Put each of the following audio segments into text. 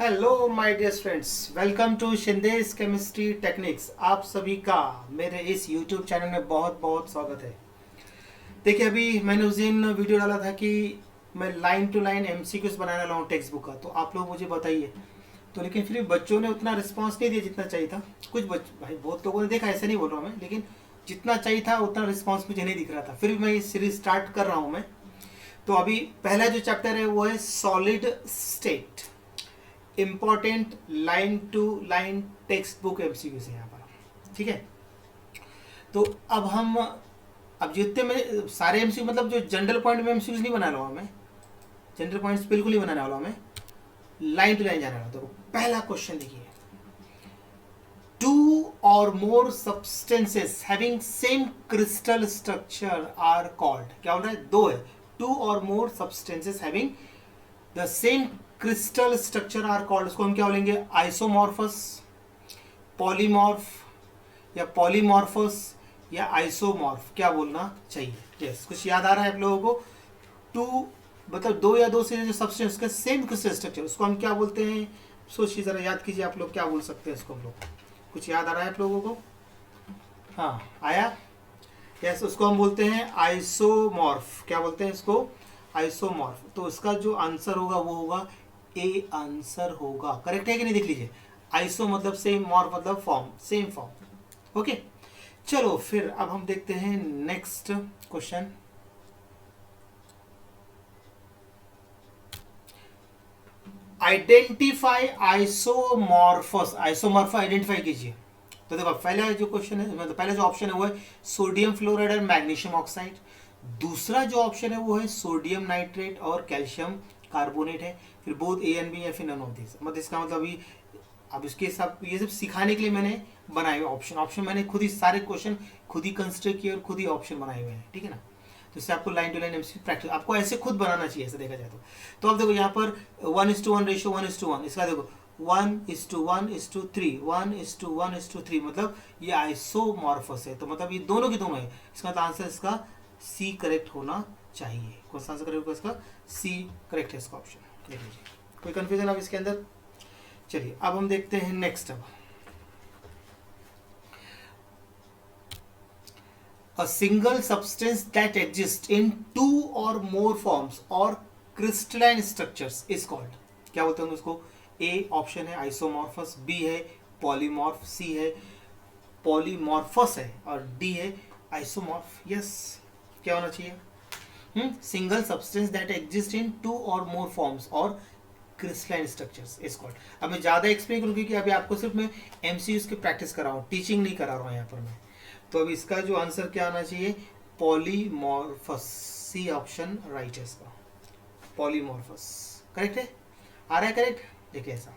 Hello my dear friends, welcome to Shinde's chemistry techniques. आप सभी का मेरे इस यूट्यूब चैनल में बहुत बहुत स्वागत है। देखिए, अभी मैंने उस दिन वीडियो डाला था कि मैं लाइन टू लाइन एमसीक्यूज बनाने वाला हूँ टेक्स्ट बुक का, तो आप लोग मुझे बताइए। तो लेकिन फिर बच्चों ने उतना रिस्पांस नहीं दिया जितना चाहिए था। कुछ भाई बहुत लोगों ने देखा, ऐसे नहीं बोल रहा हूँ मैं, लेकिन जितना चाहिए था उतना रिस्पॉन्स मुझे नहीं दिख रहा था। फिर भी मैं ये सीरीज स्टार्ट कर रहा हूँ मैं। तो अभी पहला जो चैप्टर है वो है solid state. Important line to line text book MCQ से यहाँ पर, ठीक है। तो अब जितने में सारे एमसीक्यू, मतलब जो जनरल पॉइंट में एमसीक्यूज नहीं बना रहा हूँ मैं, जनरल पॉइंट्स बिल्कुल नहीं बनाने वाला हूँ मैं, लाइन टू लाइन जाने वाला हूँ। तो पहला क्वेश्चन देखिए, two or more substances having same crystal structure are called. क्या बोल रहा है? दो है, two or more substances having the same crystal structure are called. उसको हम क्या बोलेंगे? आइसोमॉर्फस, पॉलीमॉर्फ, या पॉलीमॉर्फस, या आइसोमॉर्फ, क्या बोलना चाहिए? यस, कुछ याद आ रहा है आप लोगों को? टू मतलब दो या दो से जो सब्सटेंस का सेम क्रिस्टल स्ट्रक्चर, उसको हम क्या बोलते हैं? सोचिए जरा, याद कीजिए आप लोग, क्या बोल सकते हैं इसको हम लोग? कुछ याद आ रहा है आप लोगों को? हाँ, आया? यस, उसको हम बोलते हैं आइसोमॉर्फ। क्या बोलते हैं इसको? आइसोमॉर्फ। तो इसका जो आंसर होगा वो होगा ए आंसर होगा। करेक्ट है कि नहीं? देख लीजिए, आइसो मतलब सेम, मॉर्फ मतलब फॉर्म, सेम फॉर्म। ओके, चलो फिर अब हम देखते हैं next question. Identify isomorphous. आइसोमॉर्फ identify कीजिए। तो देखो, पहला जो क्वेश्चन है, मतलब पहला जो ऑप्शन है वो है सोडियम फ्लोराइड और मैग्नीशियम ऑक्साइड। दूसरा जो ऑप्शन है वो है सोडियम नाइट्रेट और कैल्शियम कार्बोनेट है। फिर बोथ ए एंड बी, या फिर नन ऑफ दिस। मतलब इसका मतलब अभी अब इसके सब ये सब सिखाने के लिए मैंने बनाए हुए ऑप्शन मैंने खुद ही सारे क्वेश्चन खुद ही कंसिडर किए और खुद ही ऑप्शन बनाए हुए हैं, ठीक है ना। तो इससे आपको line to line MCQ practice आपको ऐसे खुद बनाना चाहिए, ऐसे देखा जाए तो अब देखो यहाँ पर 1:1 रेशियो 1:1। इसका देखो 1:1:3, 1:1:3, मतलब ये आइसोमॉर्फस है। तो मतलब ये दोनों की दोनों है। इसका मतलब आंसर इसका सी करेक्ट होना चाहिए। कौन सा आंसर करेक्ट होगा इसका? सी करेक्ट है इसका ऑप्शन। देख लीजिए, कोई कंफ्यूजन अब इसके अंदर? चलिए अब हम देखते हैं नेक्स्ट। अब a single substance that exists in two or more forms or crystalline structures is called। क्या बोलते हैं उसको? ए ऑप्शन है आइसोमॉर्फस, बी है पॉलीमॉर्फ, सी है पॉलीमॉर्फस है, और डी है आइसोमॉर्फ। यस, क्या होना चाहिए? Single substance that exist in two or more forms or crystalline structures is called. अब मैं ज़्यादा एक्सप्लेन करूँ क्योंकि अभी आपको सिर्फ मैं एमसीक्यूज की प्रैक्टिस कर रहा हूँ, टीचिंग नहीं करा रहा हूँ यहाँ पर मैं। तो अब इसका जो आंसर क्या आना चाहिए? पॉलीमॉर्फस। सी ऑप्शन राइट है इसका, पॉलीमॉर्फस करेक्ट है। आ रहा है करेक्ट? देखिए ऐसा।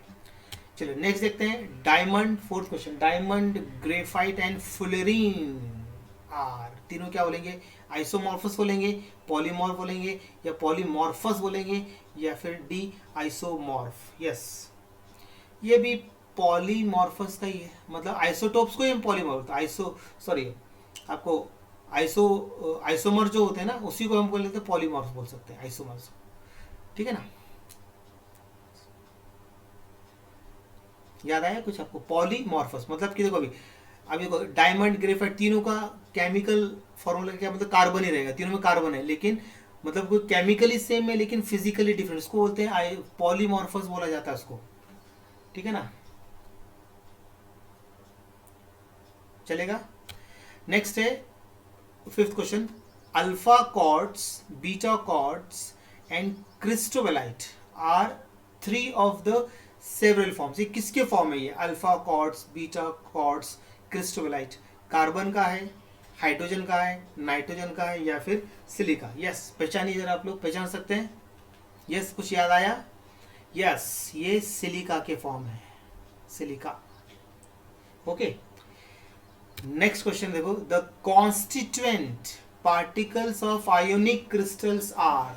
चलिए नेक्स्ट देखते हैं diamond. Fourth question, diamond, graphite and fullerene are, तीनों क्या बोलेंगे? आइसोमॉर्फस बोलेंगे, पॉलीमॉर्फ बोलेंगे, या पॉलीमॉर्फस बोलेंगे, या फिर डी आइसोमॉर्फ। यस, ये भी पॉलीमॉर्फस का ही है। मतलब आइसोटोप्स को ही हम पॉलीमॉर्फ, आपको आइसोमर जो होते हैं ना, उसी को हम बोल लेते हैं पॉलीमॉर्फ बोल सकते हैं, आइसोमर्स, ठीक है ना। याद आया कुछ आपको? पॉलीमॉर्फस मतलब कि देखो अभी देखो डायमंड, ग्रेफाइट, तीनों का केमिकल फॉर्मूला क्या मतलब? कार्बन ही रहेगा, तीनों में कार्बन है, लेकिन मतलब कोई केमिकली सेम है लेकिन फिजिकली डिफरेंट, उसको बोलते हैं पॉलीमॉर्फस बोला जाता है उसको, ठीक है ना। चलेगा। नेक्स्ट है fifth question, alpha quartz, beta quartz and cristobalite are three of the several forms. ये किसके फॉर्म है? ये alpha quartz, beta quartz, cristobalite carbon का है, हाइड्रोजन का है, नाइट्रोजन का है, या फिर सिलिका। यस, पहचानिए जरा, आप लोग पहचान सकते हैं? यस, कुछ याद आया? यस, ये सिलिका के फॉर्म है, सिलिका। ओके, नेक्स्ट क्वेश्चन देखो, the constituent particles of ionic crystals are.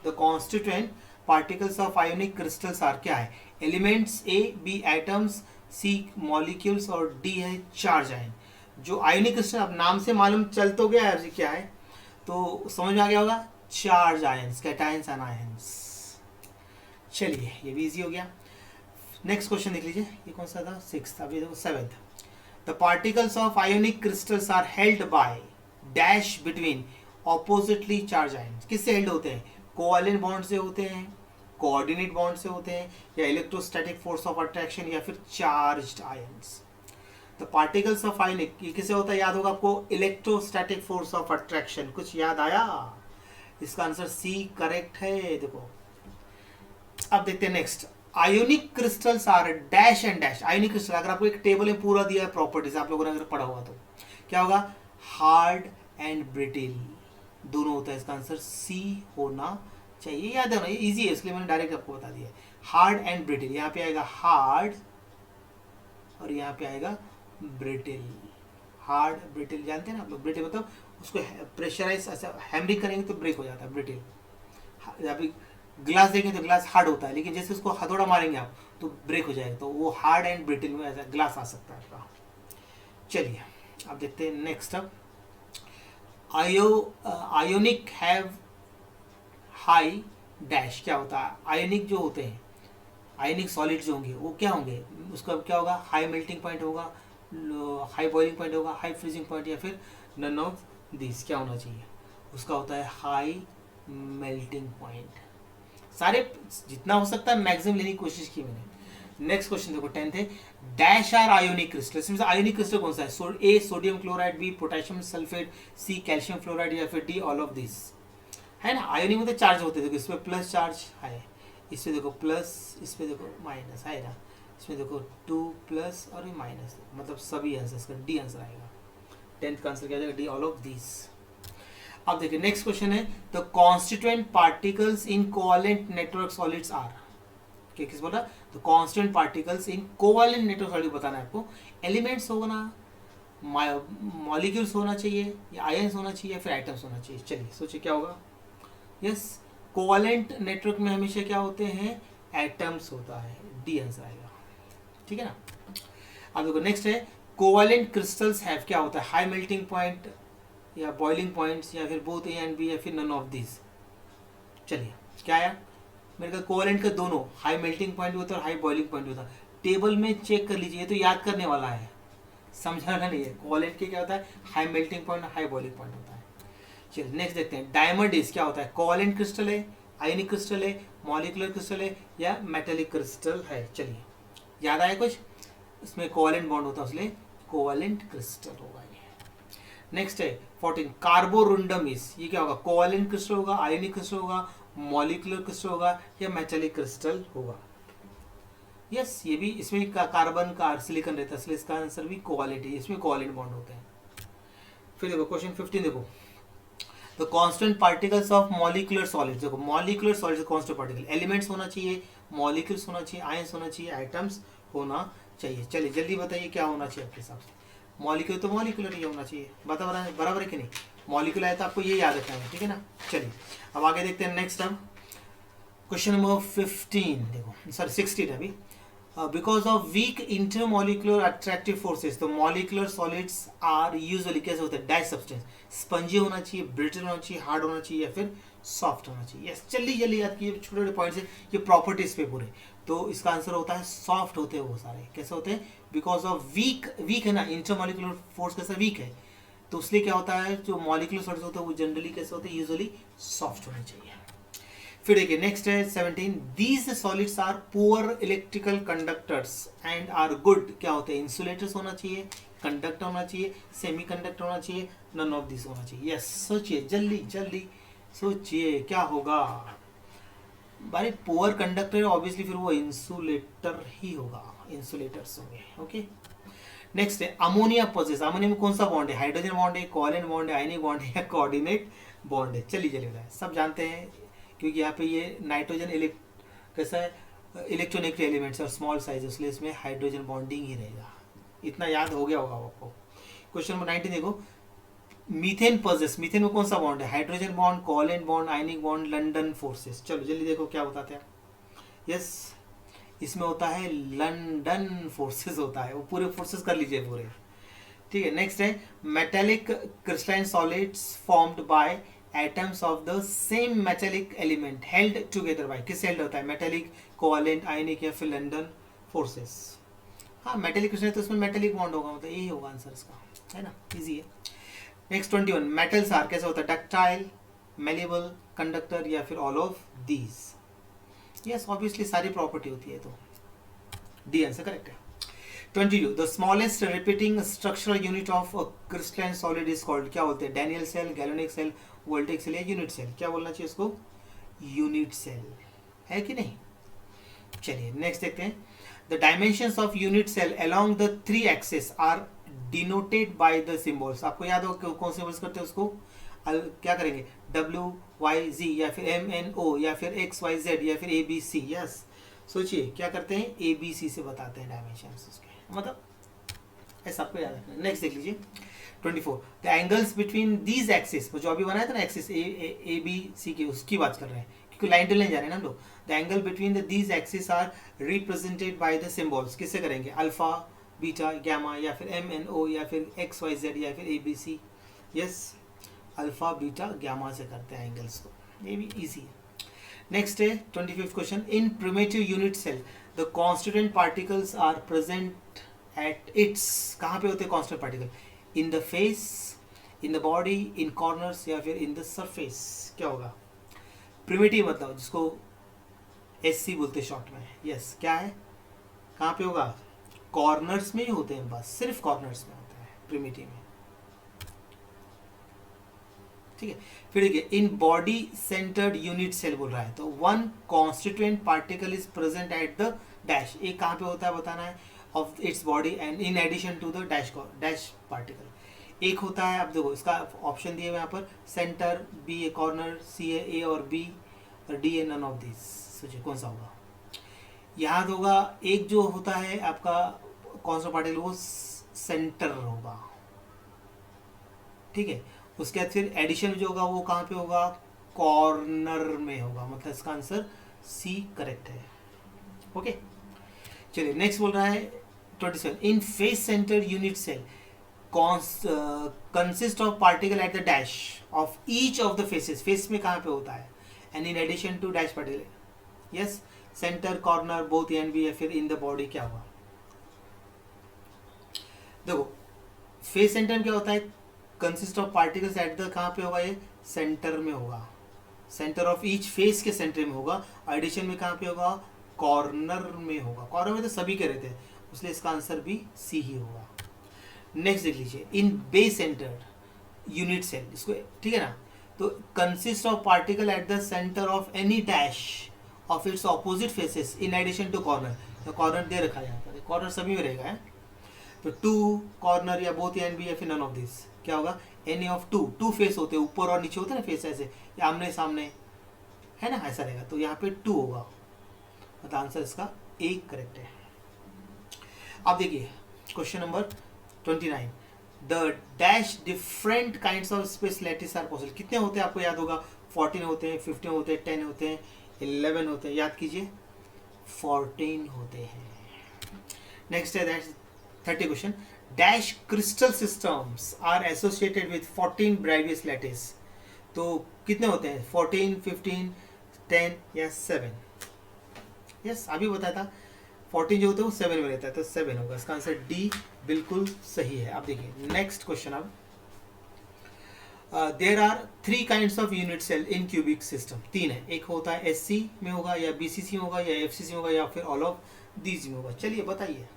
The constituent particles of ionic crystals are क्या है? Elements, A B atoms, C molecules, और डी है चार्ज आयन। जो आयोनिक क्रिस्टल, अब नाम से मालूम चल तो गया है क्या है, तो समझ में आ गया होगा, चार्ज आयन्स, कैटायंस, एनायंस। चलिए ये भी इजी हो गया। नेक्स्ट क्वेश्चन देख लीजिए, ये कौन सा था, सिक्स, अभी देखो seventh. The particles of ionic crystals are held by dash between oppositely charge ion. किससे हेल्ड होते हैं? कोवैलेंट बॉन्ड से होते हैं, कोऑर्डिनेट बॉन्ड से होते हैं, या इलेक्ट्रोस्टैटिक फोर्स ऑफ अट्रैक्शन, या फिर charged ions. The particles of ionic, ये किससे होता है? याद होगा आपको, इलेक्ट्रोस्टैटिक फोर्स ऑफ अट्रैक्शन। कुछ याद आया? इसका आंसर सी करेक्ट है। देखो अब देखते हैं next. Ionic crystals are dash and dash. Ionic crystal, अगर आपको एक टेबल में पूरा दिया है प्रॉपर्टीज, आप लोगों ने अगर पढ़ा होगा तो क्या होगा? हार्ड एंड ब्रिटिल दोनों होता है। इसका आंसर सी होना चाहिए। याद है ना, ये इजी है, इसलिए मैंने डायरेक्ट आपको बता दिया। हार्ड एंड ब्रिटिल, यहाँ पे आएगा हार्ड और यहाँ पे आएगा ब्रिटिल। हार्ड ब्रिटिल जानते हैं ना आप लोग? ब्रिटिल मतलब उसको प्रेशराइज ऐसा हैमरिंग करेंगे तो ब्रेक हो जाता है, ब्रिटिल। अभी ग्लास देखेंगे तो ग्लास हार्ड होता है, लेकिन जैसे उसको हथौड़ा मारेंगे आप तो ब्रेक हो जाएगा, तो वो हार्ड एंड ब्रिटिल में ऐसा ग्लास आ सकता है आपका। चलिए अब देखते हैं नेक्स्ट। अब आयोनिक हैव हाई डैश। क्या होता है? आयोनिक जो होते हैं, आयोनिक सॉलिड जो होंगे वो क्या होंगे? उसका क्या होगा? हाई मेल्टिंग पॉइंट होगा, हाई बॉइलिंग पॉइंट होगा, हाई फ्रीजिंग पॉइंट, या फिर नन ऑफ दिस। क्या होना चाहिए? उसका होता है हाई मेल्टिंग पॉइंट। सारे जितना हो सकता है मैक्सिमम लेने की कोशिश की मैंने। नेक्स्ट क्वेश्चन देखो, 10th है। Dash are ionic crystal. इसमें आयोनिक क्रिस्टल कौन सा है? A sodium chloride, B potassium sulphate, C calcium fluoride, या फिर डी ऑल ऑफ दिस। है ना, आयोनिक में तो चार्ज होते हैं। देखो इसमें प्लस चार्ज है, इसमें देखो प्लस, इसमें देखो माइनस है ना, इसमें देखो 2 प्लस और ये माइनस, मतलब सभी आंसर, इसका डी आंसर आएगा। 10th का आंसर क्या जाएगा? D all of this. अब देखिए नेक्स्ट क्वेश्चन है। The constituent particles in covalent network solids are. क्या किस बोला? The constituent particles in covalent network solid बताना है आपको। एलिमेंट्स होगा ना, मॉलिक्यूल्स होना चाहिए, या आयंस होना चाहिए, या फिर आइटम्स होना चाहिए। चलिए सोचिए क्या होगा। यस, कोवैलेंट नेटवर्क में हमेशा क्या होते हैं? एटम्स होता है। डी आंसर आएगा। ठीक है ना। अब देखो नेक्स्ट है। कोवैलेंट क्रिस्टल्स हैव, क्या होता है? हाई मेल्टिंग पॉइंट, या बॉइलिंग पॉइंट्स, या फिर बोथ ए एंड बी, या फिर नन ऑफ दिस। चलिए क्या आया मेरे का? कोवैलेंट का दोनों, हाई मेल्टिंग पॉइंट होता है और हाई बॉइलिंग पॉइंट होता है। टेबल में चेक कर लीजिए, तो याद करने वाला है, समझाना नहीं है। कोवैलेंट के क्या होता है? High melting point, high boiling point होता है। चलिए नेक्स्ट देखते हैं। डायमंड इज क्या होता है? कोवैलेंट क्रिस्टल है, आयनिक क्रिस्टल है, मॉलिक्यूलर क्रिस्टल है, या मेटेलिक क्रिस्टल है? चलिए याद आया कुछ? इसमें कोवैलेंट बॉन्ड होता है, इसलिए कोवैलेंट क्रिस्टल होगा ये। नेक्स्ट है 14। कार्बोरुंडम इज, ये क्या होगा? कोवैलेंट क्रिस्टल होगा, आयनिक क्रिस्टल होगा, मॉलिक्यूलर क्रिस्टल होगा, या मेटेलिक क्रिस्टल होगा? यस, ये भी, इसमें कार्बन का सिलिकॉन रहता है, इसलिए इसका आंसर भी कोवैलेंट है। इसमें कोवैलेंट बॉन्ड होते हैं। फिर देखो क्वेश्चन 15 देखो। The constituent particles of molecular solids. देखो molecular solids constituent particle, elements होना चाहिए, मॉलिक्यूल्स होना चाहिए, आयंस होना चाहिए, आइटम्स होना चाहिए। चलिए जल्दी बताइए क्या होना चाहिए आपके हिसाब से? मॉलिक्यूल तो मॉलिक्यूलर ही होना चाहिए, बराबर है कि नहीं? मॉलिक्यूल आया तो आपको ये याद रखना है, ठीक है ना। चलिए अब आगे देखते हैं नेक्स्ट। अब क्वेश्चन नंबर 15 देखो, सॉरी 16 अभी। Because of weak intermolecular attractive forces, तो मॉलिक्यूलर सॉलिड्स आर यूजुअली कैसे होते हैं? Die substance. स्पंजी होना चाहिए, ब्रिटल होना चाहिए, हार्ड होना चाहिए, या फिर सॉफ्ट होना चाहिए। यस, जल्दी जल्दी याद कीजिए, छोटे छोटे पॉइंट्स है ये प्रॉपर्टीज पे पूरे। तो इसका आंसर होता है सॉफ्ट होते हैं वो सारे। कैसे होते हैं? बिकॉज ऑफ वीक है ना, इंटरमोलिकुलर फोर्स कैसा? वीक है, तो इसलिए क्या होता है? जो मॉलिक्यूलर सॉलिड्स होते हैं वो जनरली कैसे होते हैं? यूजुअली सॉफ्ट होने चाहिए। फिर देखिए नेक्स्ट है 17। These solids are poor electrical conductors and are good, क्या होते हैं? इंसुलेटर्स होना चाहिए, कंडक्टर होना चाहिए, सेमी कंडक्टर होना चाहिए, नन ऑफ दिस होना चाहिए। यस, सोचिए जल्दी जल्दी सोचिए क्या होगा भाई? पुअर कंडक्टर ऑब्वियसली फिर वो इंसुलेटर ही होगा, इंसुलेटर्स होंगे। ओके नेक्स्ट है अमोनिया पोजेस। अमोनिया में कौन सा बॉन्ड है? हाइड्रोजन बॉन्ड है, कोवैलेंट बॉन्ड है, आयनिक बॉन्ड है, या कोऑर्डिनेट बॉन्ड है? चलिए जल्दी बताएं, सब जानते हैं क्योंकि यहाँ पे ये नाइट्रोजन कैसा है? इलेक्ट्रोनेगेटिव एलिमेंट्स और स्मॉल साइज, इसलिए इसमें हाइड्रोजन बॉन्डिंग ही रहेगा। इतना याद हो गया होगा आपको। क्वेश्चन नंबर 19 देखो। मीथेन पजेस, मीथेन में कौन सा बॉन्ड है? Hydrogen bond, covalent bond, ionic bond, London forces. चलो जल्दी देखो क्या बताते हैं। यस, इसमें होता है लंडन फोर्सेस होता है, वो पूरे फोर्सेस कर लीजिए पूरे। ठीक है नेक्स्ट है metallic crystalline solids formed by atoms of the same metallic element held together by. किससे हेल्ड होता है? मेटेलिक, कोवैलेंट, आयनिक, या फिर लंडन फोर्सेस। हाँ मेटेलिक क्रिस्टल है तो उसमें मेटेलिक बॉन्ड होगा, मतलब यही होगा आंसर इसका, है ना, इजी है। नेक्स्ट 21, मेटल्स आर कैसा होता है, डक्टाइल, मेलेबल, कंडक्टर या फिर all of these. Yes obviously सारी प्रॉपर्टी होती है, तो डी आंसर करेक्ट है। 22, the smallest repeating structural unit of a crystalline solid is called, क्या बोलते हैं, Daniell cell, galvanic cell, voltaic cell या यूनिट सेल, क्या बोलना चाहिए इसको, यूनिट सेल, है कि नहीं। चलिए नेक्स्ट देखते हैं, the dimensions of unit cell along the 3 axis are denoted by the symbols. आपको याद हो कौन से सिंबल्स करते हैं उसको, क्या करेंगे, WYZ या फिर MNO या फिर XYZ या फिर ABC। यस सोचिए क्या करते हैं, ABC से बताते हैं डायमेंशंस उसके, मतलब ऐसा आपको याद रखना। नेक्स्ट देख लीजिए 24, the angles between these axis, जो अभी बनाया था ना एक्सिस ABC की, उसकी बात कर रहे हैं क्योंकि लाइन टू लाइन जा रहे हैं ना हम लोग। The angle between these axis are represented by the symbols, किससे करेंगे, अल्फा, बीटा, गामा या फिर MNO या फिर XYZ या फिर ABC। Yes alpha beta gamma से करते हैं एंगल्स को, ये भी इजी है। नेक्स्ट है 25th question, in primitive unit cell the constituent particles are present at its, कहाँ पे होते हैं constituent particle, in the face, in the body, in corners या फिर इन द सरफेस। क्या होगा, प्रिमिटिव मतलब जिसको SC बोलते हैं शॉर्ट में। यस क्या है, कहाँ पे होगा, कॉर्नर्स में ही होते हैं, बस सिर्फ कॉर्नर्स में होता है प्रिमिटिव में, ठीक है। फिर देखिए, in body centered unit cell बोल रहा है, तो one constituent particle is present at the dash, एक कहाँ पे होता है बताना है, of its body and in addition to the dash particle. एक होता है, अब देखो इसका ऑप्शन दिए हुए यहाँ पर, centre, B A corner, C A और बी, और D A none of this. सोचिए कौन सा होगा, यहाँ होगा एक जो होता है आपका कौन सा पार्टिकल, वो सेंटर होगा, ठीक है। उसके बाद फिर एडिशन जो होगा वो कहाँ पे होगा, कॉर्नर में होगा, मतलब इसका आंसर सी करेक्ट है। ओके चलिए नेक्स्ट बोल रहा है 27, in face centre unit cell consist of particle at the dash of each of the faces, face में कहाँ पे होता है, and in addition to dash particle. Yes centre, corner, both and B या फिर इन द बॉडी, क्या होगा, देखो फेस सेंटर में क्या होता है, consist of particles at the, कहाँ पे होगा, ये सेंटर में होगा, सेंटर ऑफ ईच फेस के सेंटर में होगा। एडिशन में कहाँ पे होगा, कॉर्नर में होगा, कॉर्नर में तो सभी कह रहे थे, इसलिए इसका आंसर भी सी ही होगा। नेक्स्ट देख लीजिए, in base centered unit cell, इसको ठीक है ना, तो consist of particle at the centre of any dash of its opposite faces in addition to corner, तो कॉर्नर दे रखा है यहाँ पर, कॉर्नर सभी में रहेगा है? तो टू कॉर्नर या बोथ एंड बी या फिर नन ऑफ दिस, क्या होगा, एनी ऑफ टू फेस होते हैं, ऊपर और नीचे होते हैं ना फेस, ऐसे या आमने सामने है ना, ऐसा रहेगा, तो यहाँ पे 2 होगा, मतलब आंसर इसका ए करेक्ट है। अब देखिए question number 29, the dash different kinds of space lattice are possible, कितने होते हैं आपको याद होगा, 14 होते हैं, 15 होते हैं, 10 होते हैं, 11 होते हैं, याद कीजिए 14 होते हैं। नेक्स्ट है that 30 question, dash crystal systems are associated with 14 Bravais lattice, तो कितने होते हैं, 14, 15, 10 या 7। यस अभी बताया था 14 जो होता है वो 7 में रहता है, तो 7 होगा, इसका आंसर डी बिल्कुल सही है। अब देखिए नेक्स्ट क्वेश्चन, अब there are 3 kinds of unit cell in cubic system, 3 है, एक होता है SC में होगा या BCC में होगा या FCC में होगा या फिर ऑल ऑफ दीज में होगा। चलिए बताइए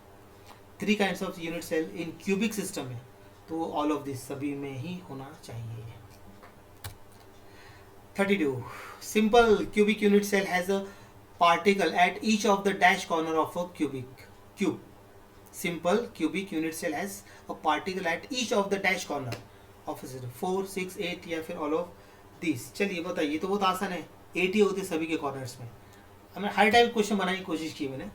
3 kinds of unit cell in cubic system में, तो ऑल ऑफ दिस सभी में ही होना चाहिए। 32, simple cubic unit cell has a particle at each of the dash corner of a cube. Simple cubic unit cell has a particle at each of the dash corner of a system, 4, 6, 8 या फिर all of these। चलिए बताइए, तो बहुत आसान है, 8 ही होते सभी के कॉर्नर्स में। हमने हर टाइप क्वेश्चन बनाने की कोशिश की मैंने।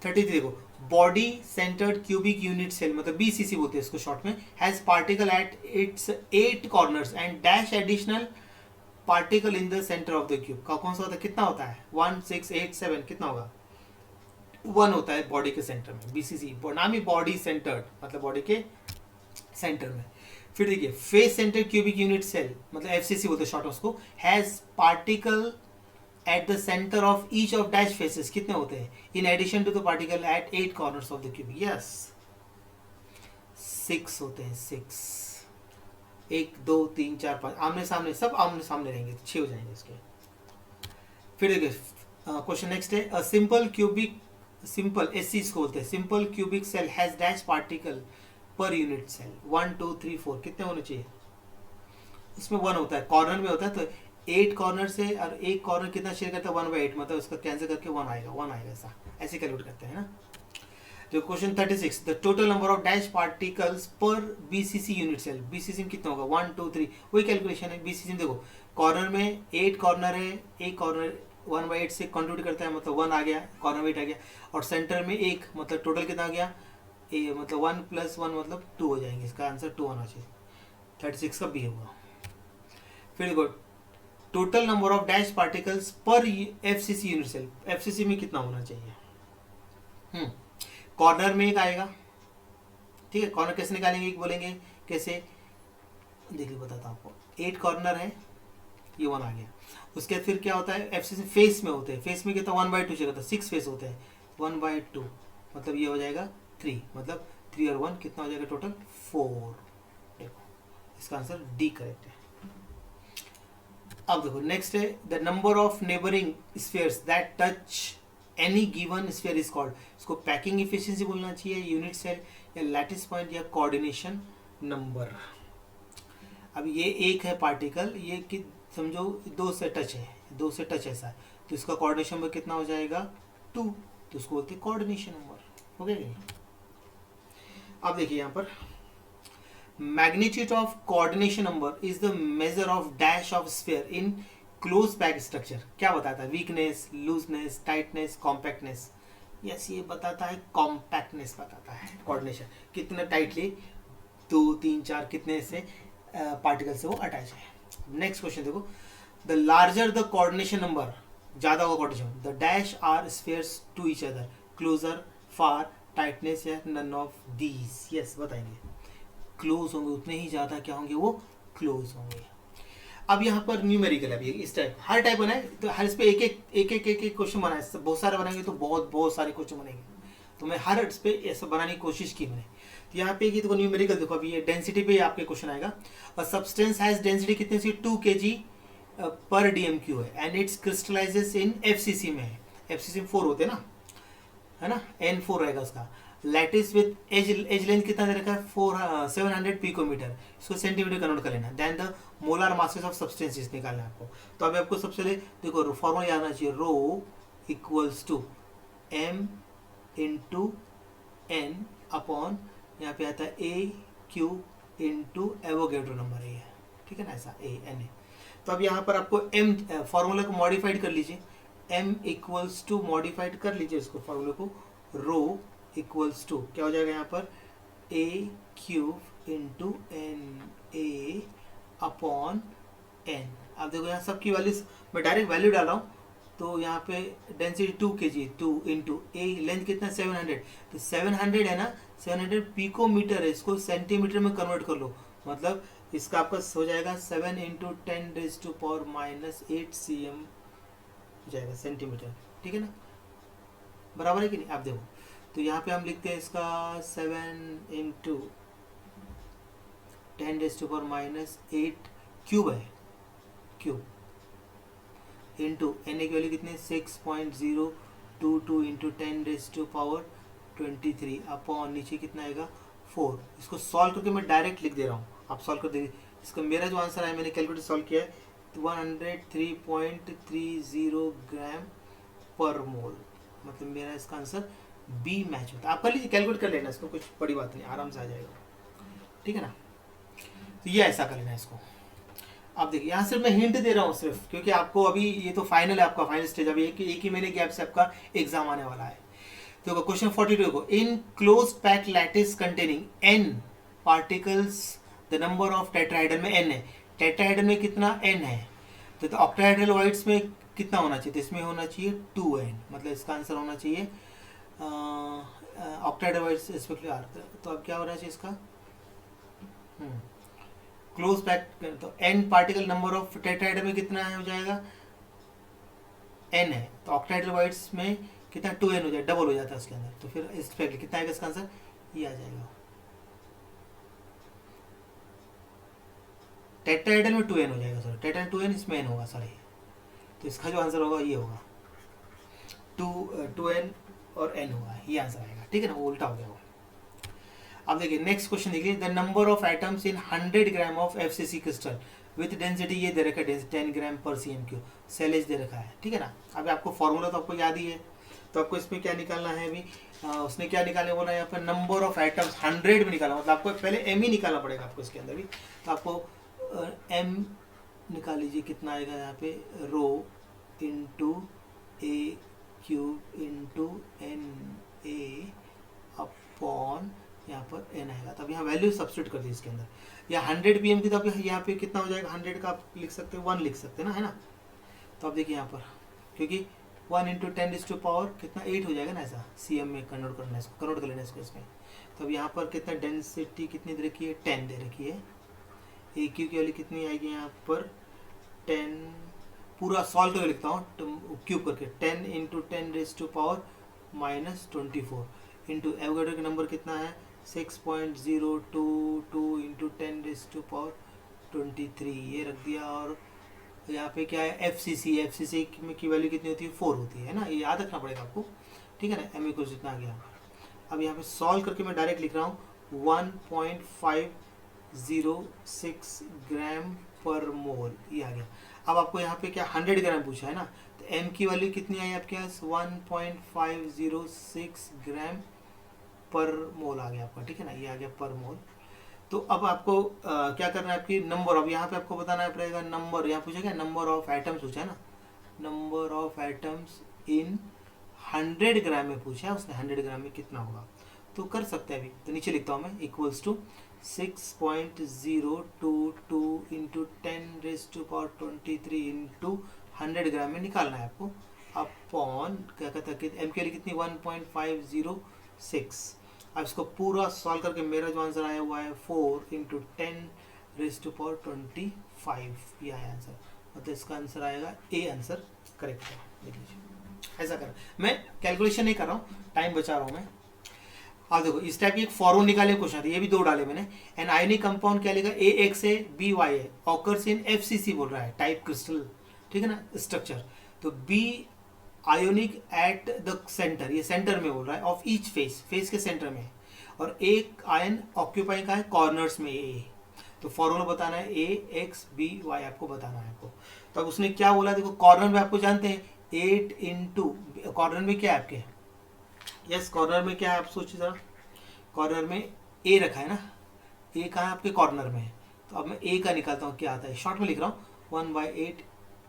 33 देखो, body centered cubic unit cell मतलब BCC बोलते हैं इसको शॉर्ट में, has particle at its 8 corners and dash additional particle in the centre of the cube. का कौन सा होता है, कितना होता है, 1, 6, 8, 7, कितना होगा, 1 होता है बॉडी के सेंटर में। BCC नाम ही बॉडी सेंटर्ड, मतलब बॉडी के सेंटर में। फिर देखिए face centre cubic unit cell मतलब FCC बोलते हैं शॉर्ट उसको, has particle at the centre of each of dash faces कितने होते हैं in addition to the particle at 8 corners of the cubic? Yes 6 होते हैं, 6। 1 2 3 4 5 आमने सामने, सब आमने सामने रहेंगे तो 6 हो जाएंगे इसके। फिर देखिए क्वेश्चन नेक्स्ट है, अ सिंपल एससी इसको बोलते हैं, simple cubic cell has dash particle per unit cell 1 2 3 4 कितने होने चाहिए? इसमें 1 होता है, कॉर्नर में होता है, तो 8 कॉर्नर से, और एक कॉर्नर कितना शेयर करता है 1/8, मतलब उसका कैंसिल करके 1 आएगा, 1 आएगा, ऐसा ऐसे कैलकुलेट करते हैं ना। जो question 36, the total number of dash particles पर बीसीसी यूनिट सेल, बीसीसी में कितना होगा 1 2 3, वही कैलकुलेशन है। बीसीसी में देखो कॉर्नर में 8 कॉर्नर है, एक कॉर्नर 1/8 से कंट्रीब्यूट करता है, मतलब 1 आ गया, कॉर्नर में 8 आ गया, और सेंटर में 1, मतलब टोटल कितना आ गया, मतलब 1 + 1 मतलब 2 हो जाएंगे, इसका आंसर 2 आना चाहिए, 36 का बी होगा। फिर देखो total number of dash particles पर एफसीसी यूनिट सेल, एफसीसी में कितना होना चाहिए? कॉर्नर में एक आएगा, ठीक है, कॉर्नर कैसे निकालेंगे बोलेंगे कैसे, देखिए बताता हूँ आपको। 8 कॉर्नर है, ये 1 आ गया, उसके बाद फिर क्या होता है एफसीसी फेस में होते हैं, फेस में कितना 1/2 चाहिए होता है, 6 फेस होते हैं, 1/2 मतलब ये हो जाएगा 3, मतलब 3 और 1 कितना हो जाएगा टोटल 4। देखो इसका आंसर डी करेक्ट है। अब देखो नेक्स्ट है, the number of neighbouring spheres that touch any given sphere is called, इसको पैकिंग इफिशिएंसी बोलना चाहिए, यूनिट सेल, या लैटिस पॉइंट, या कोऑर्डिनेशन नंबर। अब ये एक है पार्टिकल, ये कि समझो 2 से टच है, 2 से टच ऐसा है, तो इसका कोऑर्डिनेशन नंबर कितना हो जाएगा 2, तो उसको बोलते हैं कोऑर्डिनेशन नंबर, हो गया। अब देखिए यहाँ पर magnitude of coordination number is the measure of dash of sphere in close packed structure, क्या बताता है, weakness, looseness, tightness, compactness? Yes ये बताता है compactness बताता है, coordination कितने टाइटली 2 3 4 कितने से पार्टिकल से वो अटैच है। नेक्स्ट क्वेश्चन देखो, the larger the coordination number, ज्यादा होगा coordination, the dash are spheres to each other, closer, far, tightness, या नन ऑफ दीज? यस बताएंगे, क्लोज होंगे उतने ही ज्यादा क्या होंगे, वो क्लोज होंगे। अब यहाँ पर न्यूमेरिकल है, इस टाइप हर टाइप बनाए, तो हर इस पे एक क्वेश्चन बनाए, बहुत सारे बनाएंगे तो बहुत सारे क्वेश्चन बनेंगे, तो मैं हर इस पे ऐसा बनाने की कोशिश की मैंने। तो यहाँ पे देखो न्यूमेरिकल, देखो अभी ये डेंसिटी पे आपके क्वेश्चन आएगा, और सब्सटेंस हैज डेंसिटी कितने सी 2 kg पर DMQ है, and it's crystallises in FCC में है, FCC में 4 होते हैं ना, है ना, N4 रहेगा उसका। लैटिस विथ एज लेंथ कितना दे रखा है 700 पिकोमीटर, इसको सेंटीमीटर कन्वर्ट कर लेना, then the molar masses of substances निकालना है आपको। तो अभी आपको सबसे पहले देखो फॉर्मूला याद आना चाहिए, rho equals to m into n upon, यहाँ पे आता है AQ इंटू एवोगैड्रो नंबर है, ठीक है ना, ऐसा AN है। तो अब यहाँ पर आपको m फॉर्मूला को मॉडिफाइड कर लीजिए, m इक्वल्स टू मॉडिफाइड कर लीजिए इसको फॉर्मूले को, रो इक्वल्स टू क्या हो जाएगा यहाँ पर AQ into NA upon N। अब देखो यहाँ सबकी वैल्यूज मैं डायरेक्ट वैल्यू डाल रहा हूँ, तो यहाँ पे density 2 kg, 2 into A length कितना 700, तो 700 है ना, 700 पिकोमीटर है, इसको सेंटीमीटर में कन्वर्ट कर लो, मतलब इसका आपका हो जाएगा 7 इंटू 10⁻⁻8 cm हो जाएगा सेंटीमीटर, ठीक है ना, बराबर है कि नहीं। आप देखो तो यहाँ पे हम लिखते हैं इसका 7 इंटू 10⁻⁸ क्यूब है, क्यूब इंटू एन की वैल्यू कितनी 6.022 इंटू 10⁻23 अपॉन नीचे कितना आएगा 4। इसको सॉल्व करके मैं डायरेक्ट लिख दे रहा हूँ, आप सॉल्व कर दीजिए। इसका मेरा जो आंसर है मैंने कैलकुलेटर सॉल्व किया है 103.30 ग्राम पर मोल, मतलब मेरा इसका आंसर बी मैच होता है। आप कर लीजिए, कैलकुलेट कर लेना इसको, कुछ बड़ी बात नहीं, आराम से आ जाएगा, ठीक है ना। तो ये ऐसा कर लेना इसको। अब देखिए यहाँ सिर्फ मैं हिंट दे रहा हूँ सिर्फ, क्योंकि आपको अभी ये तो फाइनल है, आपका फाइनल स्टेज, अभी एक ही महीने गैप से आपका एग्जाम आने वाला है। तो क्वेश्चन 42 को, in close pack lattice containing n particles the number of tetrahedral में n है, टेट्राहेड्रल में कितना n है, तो ऑक्टाहेड्रल वाइड्स में कितना होना चाहिए, तो इसमें होना चाहिए 2n, मतलब इसका आंसर होना चाहिए ऑक्टाहेड्रल वाइड्स स्पेशली r। तो अब क्या होना चाहिए इसका क्लोज पैक, तो n particle number of tetrahedral में कितना हो जाएगा एन है, तो ऑक्टाहेड्रल बाइट्स में कितना 2n हो जाए, डबल हो जाता है उसके अंदर, तो फिर इस पे कितना आएगा इसका आंसर, ये आ जाएगा। टेट्राहेड्रल में 2n हो जाएगा, सॉरी टेट्रा 2n, इसमें n होगा, सॉरी, तो इसका जो आंसर होगा ये होगा 2n और n होगा, ये आंसर आएगा, ठीक है ना, वो उल्टा हो गया वो। अब देखिए नेक्स्ट क्वेश्चन देखिए, the number of atoms in 100 gram of FCC crystal with density, ये दे रखा है 10 ग्राम पर cm3, सेलेज दे रखा है, ठीक है ना। अभी आपको फॉर्मूला तो आपको याद ही है, तो आपको इसमें क्या निकालना है अभी, उसने क्या निकालने बोला यहाँ पर, नंबर ऑफ एटम्स 100 में निकालना, मतलब आपको पहले m ही निकालना पड़ेगा आपको इसके अंदर भी, तो आपको m निकाल लीजिए, कितना आएगा यहाँ पे, rho into a cube into N A upon यहाँ पर n आएगा, तब यहाँ वैल्यू सब्स्टिट्यूट कर दी इसके अंदर, या 100 pm की, तो आप यहाँ पे कितना हो जाएगा, 100 का आप लिख सकते हैं 1 लिख सकते हैं ना, है ना। तो आप देखिए यहाँ पर, क्योंकि 1 इंटू 10⁻⁴ कितना 8 हो जाएगा ना, ऐसा cm में कन्वर्ट करना है इसको, कन्वर्ट कर लेना इसको इसमें। तो अब यहाँ पर कितना डेंसिटी कितनी दे रखी है, 10 दे रखी है, ए क्यू की वैल्यू कितनी आएगी यहाँ पर 10, पूरा सॉल्व करके लिखता हूँ क्यूब करके, 10 इंटू 10⁻⁻24 इंटू एवोगाड्रो का नंबर कितना है 6.022 इंटू 10⁻23, ये रख दिया। और यहाँ पे क्या है, एफसीसी में की वैल्यू कितनी होती है 4 होती है ना, ये याद रखना पड़ेगा आपको, ठीक है ना। एम इक्वल्स जितना आ गया, अब यहाँ पे सॉल्व करके मैं डायरेक्ट लिख रहा हूँ 1.506 ग्राम पर मोल, ये आ गया। अब आपको यहाँ पे क्या 100 ग्राम पूछा है ना, तो m की वैल्यू कितनी आई आपके पास 1.506 ग्राम पर मोल आ गया आपका, ठीक है ना, ये आ गया पर मोल। तो अब आपको क्या करना है, आपकी नंबर, अब यहाँ पे आपको बताना पड़ेगा नंबर, यहाँ पूछा क्या नंबर ऑफ एटम्स पूछा है ना, नंबर ऑफ एटम्स इन 100 ग्राम में पूछा है उसने, 100 ग्राम में कितना होगा, तो कर सकते हैं अभी, तो नीचे लिखता हूँ मैं, इक्वल्स टू 6.022 इंटू 10⁻23 इंटू 100 ग्राम में निकालना है आपको, अपॉन क्या कहता है एम के लिए कितनी 1.506। अब इसको पूरा सॉल्व करके मेरा जो आंसर आया हुआ है 4 इंटू 10⁻25, ये आया आंसर, मतलब इसका आंसर आएगा ए, आंसर करेक्ट है, देख लीजिए। ऐसा कर, मैं कैलकुलेशन नहीं कर रहा हूँ, टाइम बचा रहा हूँ मैं। अब देखो इस टाइप की एक फॉर्मूला निकाले क्वेश्चन, ये भी 2 डाले मैंने। एन आयोनिक कंपाउंड क्या लेगा, ए एक्स है बी वाई है, ऑकर्स इन एफसीसी बोल रहा है, टाइप क्रिस्टल, ठीक है ना, स्ट्रक्चर। तो B ionic at the centre, ये सेंटर में बोल रहा है, ऑफ ईच फेस, फेस के सेंटर में, और एक आयन ऑक्यूपाइंग का है कॉर्नर्स में ए। तो फॉर्मूला बताना है ए एक्स बी वाई, आपको बताना है आपको। तो अब उसने क्या बोला, देखो कॉर्नर में आपको जानते हैं 8 इंटू, कॉर्नर में क्या है आपके, यस कॉर्नर में क्या है, आप सोचिए जरा, कॉर्नर में ए रखा है ना, ए कहाँ है आपके कॉर्नर में, तो अब मैं ए का निकालता हूँ क्या आता है, शॉर्ट में लिख रहा हूँ 1/8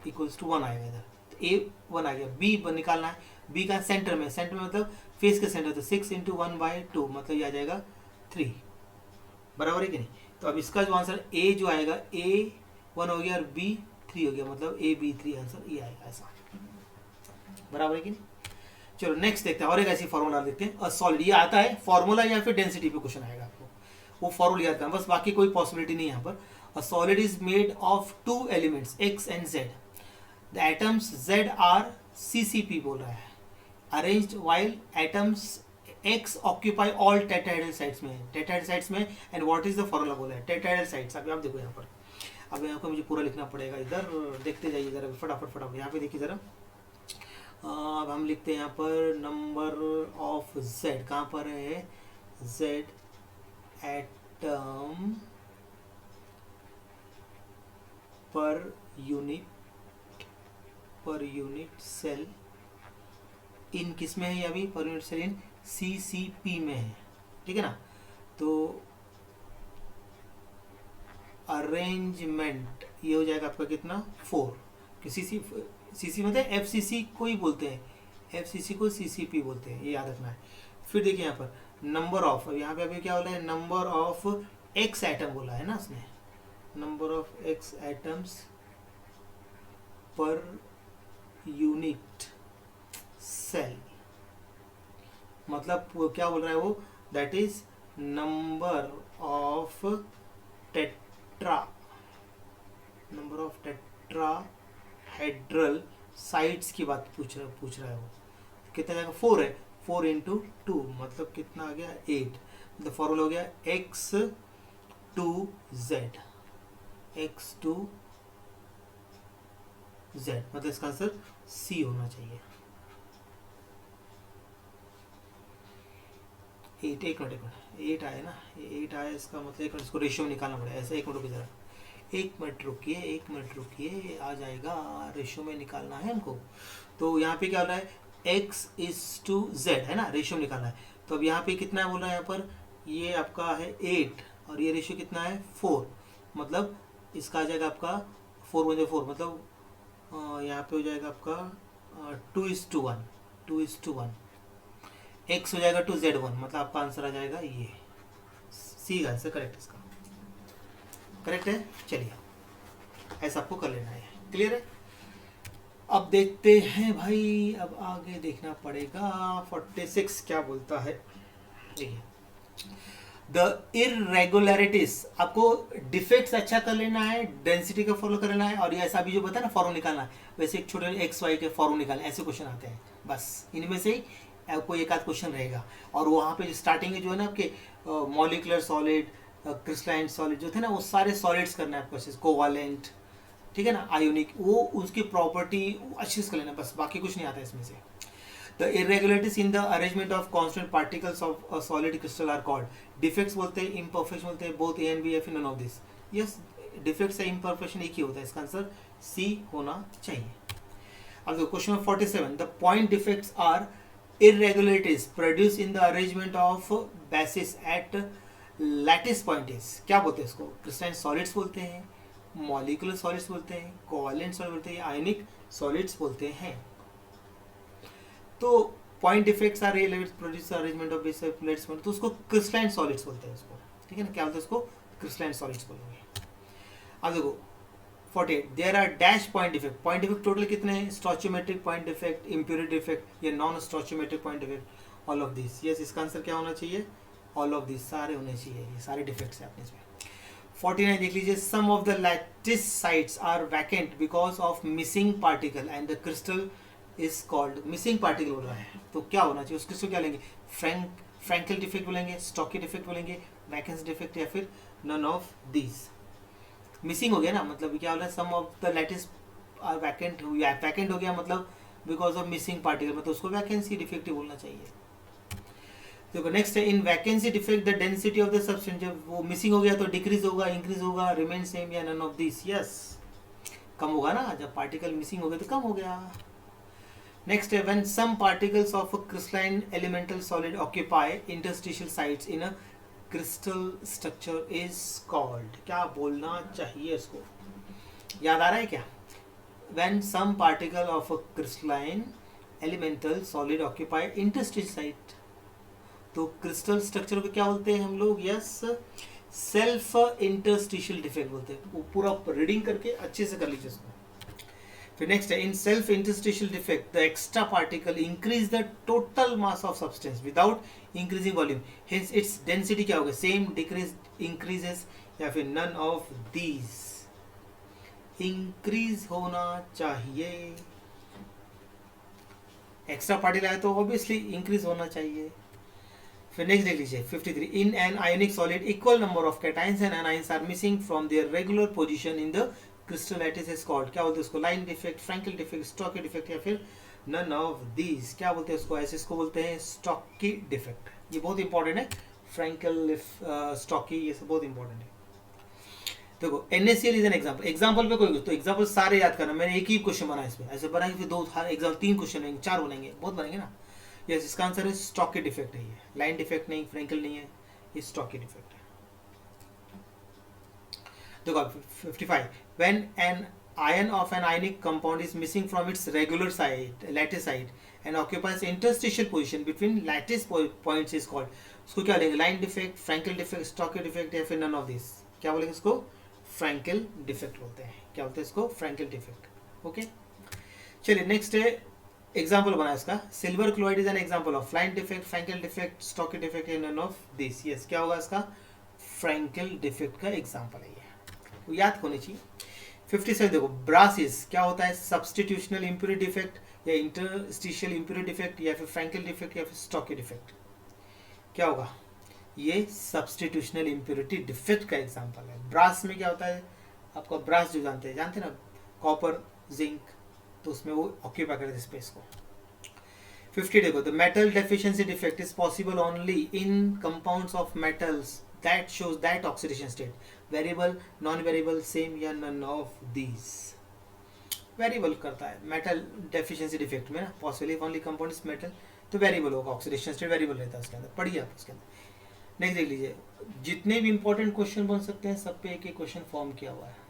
इक्वल्स टू 1 आएगा इधर, तो ए 1 आ गया। बी निकालना है, बी का सेंटर में, सेंटर में मतलब फेस के सेंटर, तो 6 इंटू 1/2 मतलब ये आ जाएगा 3, बराबर है कि नहीं। तो अब इसका जो आंसर ए जो आएगा, ए 1 हो गया और बी 3 हो गया, मतलब ए बी 3 आंसर ये आएगा, ऐसा बराबर है कि नहीं। चलो नेक्स्ट देखते हैं, और एक ऐसी फॉर्मूला देखते हैं, अ सॉलिड, ये आता है फॉर्मूला या फिर डेंसिटी पे क्वेश्चन आएगा आपको, वो फॉर्मूला याद करना बस, बाकी कोई पॉसिबिलिटी नहीं है यहाँ पर। A solid is made of 2 elements X and Z, the atoms Z are CCP बोल रहा है, arranged while atoms X occupy all tetrahedral sides में, टेट्राहेड्रल साइड्स में, and what is the formula बोला है टेट्राहेड्रल साइड्स। अभी आप देखो यहाँ पर, अब यहाँ पर मुझे पूरा लिखना पड़ेगा, इधर देखते जाइए जरा, फटाफट यहाँ पे देखिए जरा। अब हम लिखते हैं यहाँ पर नंबर ऑफ जेड, कहाँ पर है, Z atom per unit cell, इन किस में है ये अभी, पर यूनिट सेल इन सीसीपी में है, ठीक है ना। तो अरेंजमेंट ये हो जाएगा आपका कितना 4, सीसी मतलब एफसीसी को ही बोलते हैं, एफसीसी को सीसीपी बोलते हैं, ये याद रखना है। फिर देखिए यहाँ पर नंबर ऑफ, यहाँ पे अभी क्या बोला है, नंबर ऑफ एक्स एटम बोला है ना उसने, number of X atoms per unit cell, मतलब क्या बोल रहा है वो, that is number of tetrahedral sides की बात पूछ रहा है वो, कितना जाएगा 4 है, 4 इंटू 2 मतलब कितना आ गया 8, मतलब फॉर्मूला हो गया X two Z, X two Z, मतलब इसका आंसर सी होना चाहिए। 8 एक मिनट 8 आया ना, 8 आया, इसका मतलब एक मिनट इसको रेशियो में निकालना पड़ेगा, ऐसा 1 मिनट रुकिए जरा, 1 मिनट रुकिए आ जाएगा, रेशियो में निकालना है हमको। तो यहाँ पे क्या हो रहा है, x इज टू जेड है ना, रेशियो में निकालना है। तो अब यहाँ पे कितना है बोल रहा है, यहाँ पर ये आपका है 8 और ये रेशियो कितना है 4, मतलब इसका आ जाएगा आपका 4 मतलब यहाँ पे हो जाएगा आपका 2:1, 2:1, x हो जाएगा 2z1, मतलब आपका आंसर आ जाएगा ये सी का आंसर करेक्ट, इसका करेक्ट है। चलिए ऐसा आपको कर लेना है, क्लियर है। अब देखते हैं भाई, अब आगे देखना पड़ेगा 46 क्या बोलता है। द इरेगुलरिटीज, आपको डिफेक्ट्स अच्छा कर लेना है, डेंसिटी का फॉलो कर लेना है, और ये ऐसा भी जो बता ना फॉर्म निकालना है, वैसे एक छोटे एक्स वाई के फॉर्म निकालना, ऐसे क्वेश्चन आते हैं, बस इनमें से ही कोई एक आध क्वेश्चन रहेगा। और वहाँ पे स्टार्टिंग में जो है ना आपके मॉलिकुलर सॉलिड, क्रिस्टलाइन सॉलिड जो थे ना, वो सारे सॉलिड्स करना है आपको, कोवालेंट, ठीक है ना, आयोनिक, वो उसकी प्रॉपर्टी अच्छे से कर लेना, बस बाकी कुछ नहीं आता इसमें से। The irregularities in the arrangement of constant particles of a solid crystal are called, defects बोलते हैं, इम्परफेक्शन बोलते हैं, बोथ ए एंड बी या फिर none of this. Yes, defect से इम्परफेक्शन एक ही होता है, इसका आंसर सी होना चाहिए। अब देखो question number 47, the point defects are irregularities produced in the arrangement of bases at lattice points, क्या बोलते हैं इसको, क्रिस्टलाइन सॉलिड्स बोलते हैं, मॉलिकुलर सॉलिड्स बोलते हैं, कोवेलेंट सॉलिड बोलते हैं, आयनिक सॉलिड्स बोलते हैं। तो point defects are produce arrangement of base plates, तो उसको क्रिस्टलाइन सॉलिड्स बोलते हैं उसको, ठीक है ना, क्या बोलते हैं उसको, क्रिस्टलाइन सॉलिड्स बोलेंगे। अब देखो 48, there are dash point defect, point defect total कितने हैं, stoichiometric point defect, impurity defect या non stoichiometric point defect, all of this. Yes, इसका आंसर क्या होना चाहिए, ऑल ऑफ दिस, सारे होने चाहिए, ये सारे डिफेक्ट्स हैं अपने इसमें। 49 देख लीजिए, some of the lattice sites are vacant because of missing particle and the crystal is called, missing particle हो रहा है तो क्या होना चाहिए, उस क्रिस्टल क्या लेंगे, फ्रैंकल डिफेक्ट बोलेंगे, स्टॉकी डिफेक्ट बोलेंगे, वैकेंसी डिफेक्ट, या फिर नन ऑफ दिस। मिसिंग हो गया ना, मतलब क्या हो रहा है, some of the lattice are vacant हो गया मतलब बिकॉज ऑफ मिसिंग पार्टिकल, मतलब उसको वैकेंसी डिफेक्टिव बोलना चाहिए। देखो नेक्स्ट है, in vacancy defect the density of the substance, जब वो मिसिंग हो गया तो डिक्रीज होगा, इंक्रीज होगा, रिमेन सेम, या नन ऑफ दिस। यस, कम होगा ना, जब पार्टिकल मिसिंग हो गया तो कम हो गया। नेक्स्ट है, when some particles of a crystalline elemental solid occupy interstitial sites in a crystal structure is called, क्या बोलना चाहिए इसको, याद आ रहा है क्या, when some particle of a crystalline elemental solid occupy interstitial site, तो क्रिस्टल स्ट्रक्चर को क्या बोलते हैं हम लोग, यस, सेल्फ इंटरस्टिशियल डिफेक्ट बोलते हैं। वो पूरा रीडिंग करके अच्छे से कर लीजिए इसको। फिर नेक्स्ट है, in self interstitial defect the extra particle increase the total mass of substance without increasing volume, hence its density क्या होगा, सेम, डिक्रीज, इंक्रीजेस, या फिर नन ऑफ दीज। इंक्रीज होना चाहिए, एक्स्ट्रा पार्टिकल आया तो ऑब्वियसली इंक्रीज होना चाहिए। फिर नेक्स्ट देख लीजिए 53, in an ionic solid equal number of cations and anions are missing from their regular position in the crystal lattice is called, क्या बोलते हैं उसको, line defect, Frenkel defect, Schottky defect, या फिर नन ऑफ दीज। क्या बोलते हैं उसको, ऐसे इसको बोलते हैं स्टॉकी डिफेक्ट। ये बहुत इंपॉर्टेंट है, फ्रैंकल, स्टॉकी, ये सब बहुत इंपॉर्टेंट है। देखो NaCl is an example, example पे कोई, तो एग्जांपल सारे याद करना, मैंने एक ही क्वेश्चन बनाया इसमें, ऐसे बनाएंगे फिर 2 एग्जाम 3 क्वेश्चन बनेंगे, 4 बनेंगे, बहुत बनेंगे ना। यस, इसका आंसर है स्टॉकी डिफेक्ट है, ये लाइन डिफेक्ट नहीं, फ्रैंकल नहीं है, ये स्टॉकी डिफेक्ट है। देखो 55, when an ion of an ionic compound is missing from its regular site, lattice site and occupies interstitial position between lattice points is called, उसको क्या लेंगे, line defect, Frenkel defect, Schottky defect, या फिर none of this. क्या बोलेंगे इसको, Frenkel defect बोलते हैं। क्या बोलते हैं इसको, फ्रैंकल डिफेक्ट। ओके, चलिए नेक्स्ट है, एग्जाम्पल बना इसका, silver chloride is an example of line defect, Frenkel defect, Schottky defect, या नन ऑफ दिस। यस, क्या होगा इसका, फ्रैंकल डिफेक्ट का एग्जाम्पल है ये, याद होनी चाहिए। 57 देखो, ब्रासिस क्या होता है, सब्सटीट्यूशनल इम्प्योरिटी डिफेक्ट या इंटरस्टिशियल इम्प्योरिटी डिफेक्ट या फिर फ्रैंकल डिफेक्ट या फिर स्टॉकी डिफेक्ट, क्या होगा, ये सब्सटीट्यूशनल इम्प्योरिटी डिफेक्ट का एग्जांपल है। ब्रास में क्या होता है, आपका ब्रास जो जानते हैं ना, कॉपर जिंक, तो उसमें वो ऑक्यूपाई करते हैं स्पेस को। 50 देखो, the metal deficiency defect is possible only in compounds of metals that shows that oxidation state, variable, non variable, same या नन ऑफ दीज। वेरिएबल करता है मेटल डेफिशिएंसी डिफेक्ट में ना, possibly only compound is metal, तो variable होगा, oxidation state variable रहता है उसके अंदर, पढ़िए आप उसके अंदर। नेक्स्ट देख लीजिए, जितने भी इंपॉर्टेंट क्वेश्चन बन सकते हैं सब पे एक एक क्वेश्चन फॉर्म किया हुआ है।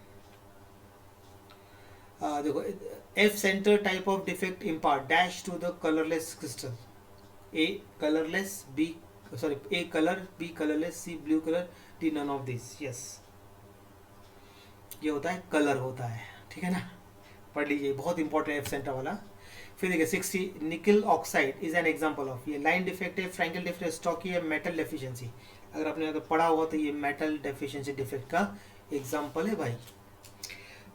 देखो, F centre type of defect impart dash to the colourless crystal, A colourless, B sorry A colour, B colourless, C blue colour, D none of this. Yes, ये होता है कलर होता है, ठीक है ना, पढ़ लीजिए, बहुत इंपॉर्टेंट एफ सेंटर वाला। फिर देखिए 60, निकल oxide is an example of, ये लाइन डिफेक्ट है, फ्रैंकल डिफेक्ट है, स्टॉकी है, मेटल डेफिशिएंसी। अगर आपने अगर पढ़ा हुआ तो ये मेटल डेफिशिएंसी डिफेक्ट का एग्जांपल है भाई।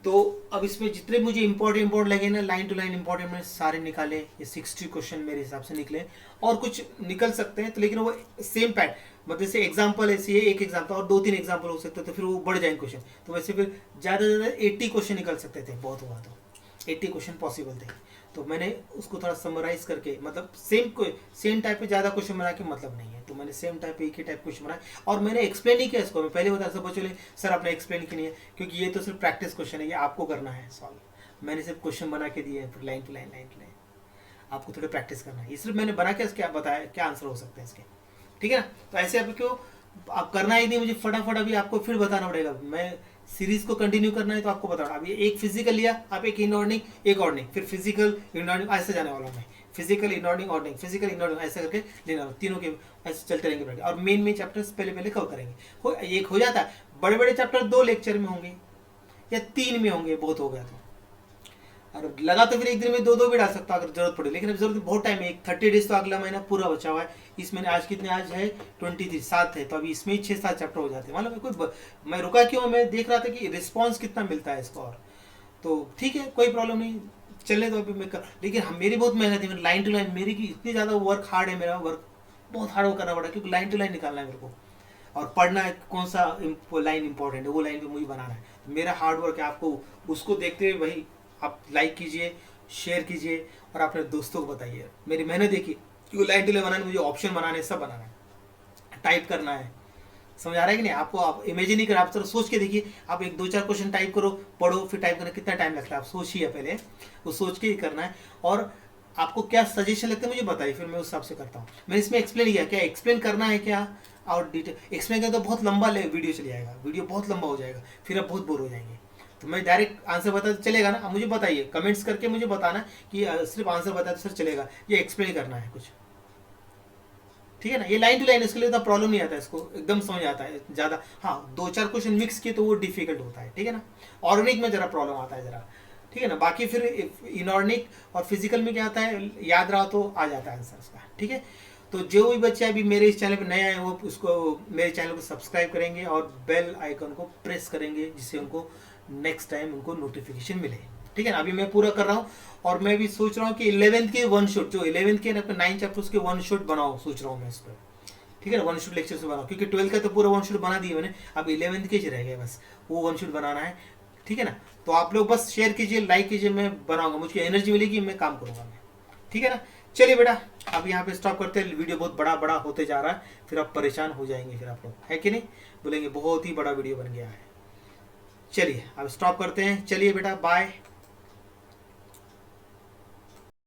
तो अब इसमें जितने मुझे इंपॉर्टेंट लगे ना, लाइन टू लाइन इंपॉर्टेंट, मैंने सारे निकाले, ये 60 क्वेश्चन मेरे हिसाब से निकले, और कुछ निकल सकते हैं तो, लेकिन वो सेम पैट, मतलब से एग्जाम्पल ऐसे ये एक एग्जाम्पल और 2-3 एग्जाम्पल हो सकते, तो फिर वो बढ़ जाएंगे क्वेश्चन, तो वैसे फिर ज़्यादा से ज़्यादा 80 क्वेश्चन निकल सकते थे, बहुत हुआ तो 80 क्वेश्चन पॉसिबल थे। तो मैंने उसको थोड़ा समराइज करके, मतलब सेम टाइप पे ज़्यादा क्वेश्चन बना के मतलब नहीं है, तो मैंने सेम टाइप पे एक ही टाइप क्वेश्चन बनाया, और मैंने एक्सप्लेन नहीं किया इसको। मैं पहले बता, सब बच्चों सर आपने एक्सप्लेन की नहीं है, क्योंकि ये तो सिर्फ प्रैक्टिस क्वेश्चन है, ये आपको करना है सॉल्व। मैंने सिर्फ क्वेश्चन बना के दिए हैं लाइन टू लाइन, आपको थोड़ी प्रैक्टिस करना है, ये सिर्फ मैंने बना के क्या बताया, क्या आंसर हो सकते हैं इसके, ठीक है ना। तो ऐसे आपको आप करना ही नहीं, मुझे फटाफट अभी आपको फिर बताना पड़ेगा, मैं सीरीज को कंटिन्यू करना है तो आपको बताना। अभी एक फिजिकल लिया, आप एक इनऑर्गेनिक, एक ऑर्गेनिक, फिर फिजिकल इनऑर्गेनिक, ऐसे जाने वाला हूँ मैं, physical inorganic organic, physical inorganic, ऐसे करके लेना, तीनों के ऐसे चलते रहेंगे, और मेन चैप्टर्स पहले कवर करेंगे। एक हो जाता है, बड़े बड़े चैप्टर 2 लेक्चर में होंगे या 3 में होंगे, बहुत हो गया तो, और लगा तो फिर एक दिन में 2-2 भी डाल सकता अगर जरूरत पड़े, लेकिन अब जरूरत बहुत टाइम है, एक 30 डेज तो अगला महीना पूरा बचा हुआ है। इस महीने आज कितने, आज है 23, 7 है, तो अभी इसमें ही 6-7 चैप्टर हो जाते हैं। मतलब मैं रुका क्यों, मैं देख रहा था कि रिस्पॉन्स कितना मिलता है इसको, और तो ठीक है, कोई प्रॉब्लम नहीं, चलने दो अभी मैं कर, लेकिन मेरी बहुत मेहनत है, लाइन टू लाइन मेरी की इतनी ज़्यादा वर्क हार्ड है, मेरा वर्क बहुत हार्ड वर्क करना पड़ा, क्योंकि लाइन टू लाइन निकालना है मेरे को, और पढ़ना है कौन सा लाइन इंपॉर्टेंट है, वो लाइन पे मुझे बनाना है, मेरा हार्ड वर्क है। आपको उसको देखते हुए भाई आप लाइक कीजिए, शेयर कीजिए, और अपने दोस्तों को बताइए मेरी मेहनत देखिए, क्योंकि लाइन टू लाइन बनाने, मुझे ऑप्शन बनाने, सब बनाना है, टाइप करना है, समझ आ रहा है कि नहीं आपको। आप इमेजिन नहीं कर, आप चलो सोच के देखिए, आप 1-2-4 क्वेश्चन टाइप करो, पढ़ो, फिर टाइप करने कितना टाइम लगता है, आप सोचिए पहले, वो सोच के ही करना है। और आपको क्या सजेशन लगता है मुझे बताइए, फिर मैं उस हिसाब से करता हूँ। मैंने इसमें एक्सप्लेन किया, क्या एक्सप्लेन करना है क्या, और डिटेल एक्सप्लेन करें तो बहुत लंबा वीडियो चल जाएगा, वीडियो बहुत लंबा हो जाएगा, फिर आप बहुत बोर हो जाएंगे। तो मैं डायरेक्ट आंसर बता तो चलेगा ना, मुझे बताइए कमेंट्स करके, मुझे बताना कि सिर्फ आंसर बता तो सर चलेगा, ये एक्सप्लेन करना है कुछ, ठीक है ना। ये लाइन टू लाइन, इसके लिए इतना प्रॉब्लम नहीं आता, इसको एकदम समझ आता है ज़्यादा। हाँ, 2-4 क्वेश्चन मिक्स किए तो वो डिफिकल्ट होता है, ठीक है ना। ऑर्गेनिक में ज़रा प्रॉब्लम आता है ज़रा, ठीक है ना। बाकी फिर इनऑर्गेनिक और फिजिकल में क्या आता है, याद रहा तो आ जाता है आंसर उसका, ठीक है। तो जो भी बच्चे अभी मेरे इस चैनल पर नए आए वो उसको मेरे चैनल को सब्सक्राइब करेंगे और बेल आइकन को प्रेस करेंगे, जिससे उनको नेक्स्ट टाइम उनको नोटिफिकेशन मिले, ठीक है ना। अभी मैं पूरा कर रहा हूँ, और मैं भी सोच रहा हूँ कि 11th के 1 शॉट, जो 11th के 9 चैप्टर्स के 1 शॉट बनाओ, सोच रहा हूँ मैं इस पर, ठीक है ना। 1 शॉट लेक्चर से बनाओ, क्योंकि 12th का तो पूरा 1 शॉट बना दिया मैंने, अब 11th के ही रह गया बस, वो 1 शॉट बनाना है, ठीक है ना। तो आप लोग बस शेयर कीजिए, लाइक कीजिए, मैं बनाऊंगा, मुझे एनर्जी मिलेगी, मैं काम करूंगा मैं, ठीक है ना। चलिए बेटा, अब यहाँ पे स्टॉप करते हैं, वीडियो बहुत बड़ा बड़ा होते जा रहा है, फिर आप परेशान हो जाएंगे, फिर आप लोग, है कि नहीं, बोलेंगे बहुत ही बड़ा वीडियो बन गया है। चलिए अब स्टॉप करते हैं, चलिए बेटा बाय।